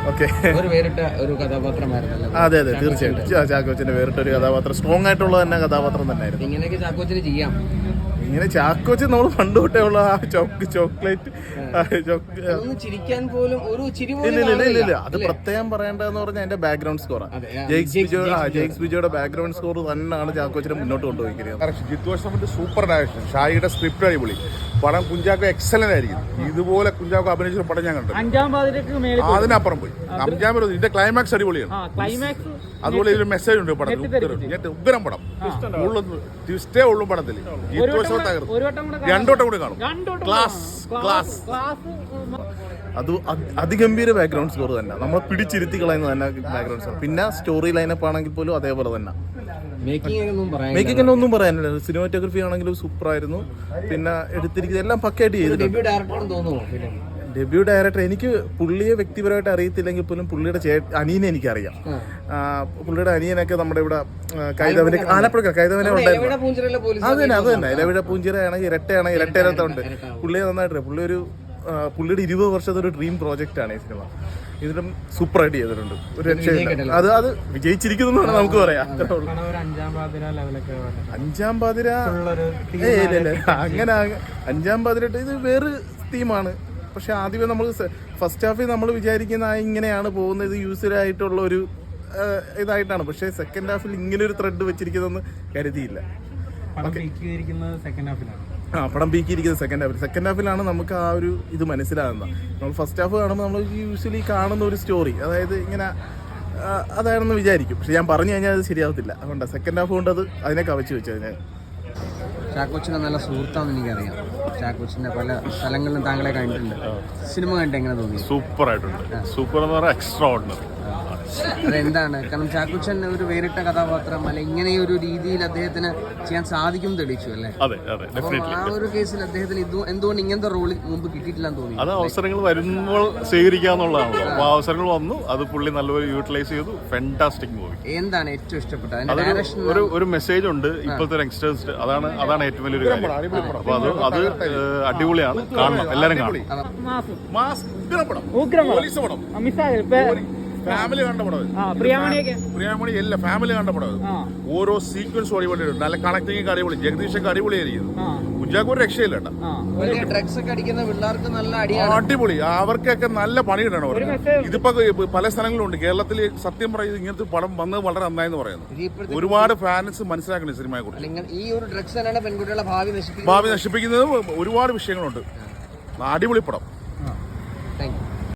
Okay, അതെ അതെ തീർച്ചയായിട്ടും ചാക്കോച്ചന്റെ വേറിട്ടൊരു കഥാപാത്രം, സ്ട്രോങ് ആയിട്ടുള്ള തന്നെ കഥാപാത്രം തന്നെയായിരുന്നു. ഇങ്ങനെയൊക്കെ ചാക്കോച്ചന് ചെയ്യാം. ഇങ്ങനെ ചാക്കോച്ച് നമ്മൾ പണ്ട് തൊട്ടേ ഉള്ള ആ ചോക്ലേറ്റ് ചിരിക്കാൻ പോലും ഒരു ചിരി ഇല്ല. അത് പ്രത്യേകം പറയേണ്ടതെന്ന് പറഞ്ഞാൽ അതിന്റെ ബാക്ക്ഗ്രൗണ്ട് സ്കോറാണ്. ജെയ്ക്സ് ബിജോയുടെ ബാക്ക്ഗ്രൗണ്ട് സ്കോർ തന്നെയാണ് ചാക്കോച്ചിനെ മുന്നോട്ട് കൊണ്ടുപോയിരിക്കുന്നത്. ജിത്തു സൂപ്പർ ഡയറക്ഷൻ, ഷായിയുടെ സ്ക്രിപ്റ്റ് അടിപൊളി, പടം കുഞ്ചാക്കോ എക്സലന്റ് ആയിരിക്കും. ഇതുപോലെ കുഞ്ചാക്കോ അഭിനയിച്ച പടം ഞാൻ കണ്ടു. അതിനപ്പുറം പോയി അഞ്ചാം പാതിര ഇതിന്റെ ക്ലൈമാക്സ് അടിപൊളിയാണ്. അതുപോലെ ഇതിൽ മെസ്സേജ് ഉണ്ട് പടത്തിൽ. ഉഗ്രം പടം, ട്വിസ്റ്റേ ഉള്ളൂ പടത്തിൽ. രണ്ടോട്ടം കൂടി കാണും. ക്ലാസ് അത് അതിഗംഭീര ബാക്ക്ഗ്രൗണ്ട് സ്കോർ തന്നെ, നമ്മളെ പിടിച്ചിരുത്തി കളയുന്ന തന്നെ ബാക്ക്ഗ്രൗണ്ട് സ്കോർ. പിന്നെ സ്റ്റോറി ലൈനപ്പ് ആണെങ്കിൽ പോലും അതേപോലെ തന്നെ. മേക്കിംഗ് ഒന്നും പറയാനില്ല. സിനിമാറ്റോഗ്രഫി ആണെങ്കിലും സൂപ്പറായിരുന്നു. പിന്നെ എടുത്തിരിക്കുന്നത് എല്ലാം പക്കയായിട്ട് ചെയ്തിട്ടുണ്ട്. ഡെബ്യൂ ഡയറക്ടർ എനിക്ക് പുള്ളിയെ വ്യക്തിപരമായിട്ട് അറിയത്തില്ലെങ്കിൽ പോലും പുള്ളിയുടെ അനിയനെ എനിക്കറിയാം. പുള്ളിയുടെ അനിയനൊക്കെ നമ്മുടെ ഇവിടെ കൈതവന് ആലപ്പുഴ കൈതവനെ ഉണ്ടായിരുന്നു. അത് തന്നെ ഇലവിഴ പൂഞ്ചിറയാണെങ്കിൽ ഇരട്ടയിരത്തുണ്ട്. പുള്ളിയെ നന്നായിട്ട് പുള്ളിയുടെ 20 വർഷത്തെ ഒരു ഡ്രീം പ്രോജക്റ്റ് ആണ് ഈ സിനിമ. ഇതിലും സൂപ്പറായിട്ട് ചെയ്തിട്ടുണ്ട്. ഒരു രക്ഷയില്ല. അത് വിജയിച്ചിരിക്കുന്നു നമുക്ക് പറയാം. അഞ്ചാം പാതിര ഇല്ല അങ്ങനെ അഞ്ചാം പാതിര ഇത് വേറെ തീമാണ്. പക്ഷെ ആദ്യമേ നമ്മൾ ഫസ്റ്റ് ഹാഫിൽ നമ്മൾ വിചാരിക്കുന്ന ഇങ്ങനെയാണ് പോകുന്നത്, യൂസ്വലായിട്ടുള്ള ഒരു ഇതായിട്ടാണ്. പക്ഷെ സെക്കൻഡ് ഹാഫിൽ ഇങ്ങനെ ഒരു ത്രെഡ് വെച്ചിരിക്കുന്നതെന്ന് കരുതിയില്ല. പടം പീക്കിയിരിക്കുന്നത് സെക്കൻഡ് ഹാഫിലാണ് നമുക്ക് ആ ഒരു ഇത് മനസ്സിലാകുന്നത്. നമ്മൾ ഫസ്റ്റ് ഹാഫ് കാണുമ്പോൾ നമ്മൾ യൂഷ്വലി കാണുന്ന ഒരു സ്റ്റോറി, അതായത് ഇങ്ങനെ അതാണെന്ന് വിചാരിക്കും. പക്ഷെ ഞാൻ പറഞ്ഞു കഴിഞ്ഞാൽ അത് ശരിയാവത്തില്ല. അതുകൊണ്ടാണ് സെക്കൻഡ് ഹാഫ് കൊണ്ട് അതിനെ കവച്ച് വെച്ചത്. ഞാൻ ചാക്കോച്ചൻ്റെ നല്ല സുഹൃത്താണെന്ന് എനിക്കറിയാം. ചാക്കോച്ചൻ്റെ പല സ്ഥലങ്ങളിലും താങ്കളെ കണ്ടിട്ടുണ്ട്. സിനിമ കണ്ട് എങ്ങനെ തോന്നി? സൂപ്പറായിട്ടുണ്ട്. സൂപ്പർ എന്ന് പറഞ്ഞാൽ എക്സ്ട്രാ ഓർഡിനറി. അതെന്താണ്? കാരണം ചാക്കോച്ചൻ ഒരു വേറിട്ട കഥാപാത്രം അല്ലെ, ഇങ്ങനെ ഒരു രീതിയിൽ അദ്ദേഹത്തിന് ചെയ്യാൻ സാധിക്കും തെളിയിച്ചു അല്ലേ? ആ ഒരു കേസിൽ അദ്ദേഹത്തിന് എന്തുകൊണ്ട് ഇങ്ങനത്തെ റോൾ മുമ്പ് കിട്ടിയിട്ടില്ലെന്ന് തോന്നി? അത് അവസരങ്ങൾ വരുമ്പോൾ സ്വീകരിക്കാന്നുള്ളതാണല്ലോ. അപ്പൊ അവസരങ്ങൾ വന്നു, അത് പുള്ളി നല്ലപോലെ യൂട്ടിലൈസ് ചെയ്തു. Fantastic movie. എന്താണ് ഏറ്റവും ഇഷ്ടപ്പെട്ടത്? ഒരു മെസ്സേജ് ഉണ്ട് ഇപ്പോഴത്തെ യങ്സ്റ്റേഴ്സ്, അതാണ് ഏറ്റവും വലിയൊരു കാര്യം. അപ്പൊ അത് അടിപൊളിയാണ്, കാണണം, എല്ലാരും കാണണം. ഫാമിലി കണ്ട പടം, പ്രിയാമണി എല്ലാ ഫാമിലി കണ്ട പടം. ഓരോ സീക്വൻസും അടിപൊളിയുണ്ട്, നല്ല കണക്ടിങ് അടിപൊളി. ജഗദീഷൊക്കെ അടിപൊളിയായിരിക്കും. കുഞ്ചാക്കോ ഒരു രക്ഷയില്ല കേട്ടോ. അടിപൊളി. അവർക്കൊക്കെ നല്ല പണി കിട്ടണം അവർക്ക്. ഇതിപ്പോ പല സ്ഥലങ്ങളിലും ഉണ്ട് കേരളത്തിൽ. സത്യം പറയുന്നത് ഇങ്ങനത്തെ പടം വന്നത് വളരെ നന്നായെന്ന് പറയുന്നു. ഒരുപാട് ഫാൻസ് മനസ്സിലാക്കണം സിനിമയെ കുറിച്ച്. ഭാവി നശിപ്പിക്കുന്നത് ഒരുപാട് വിഷയങ്ങളുണ്ട്. അടിപൊളി പടം.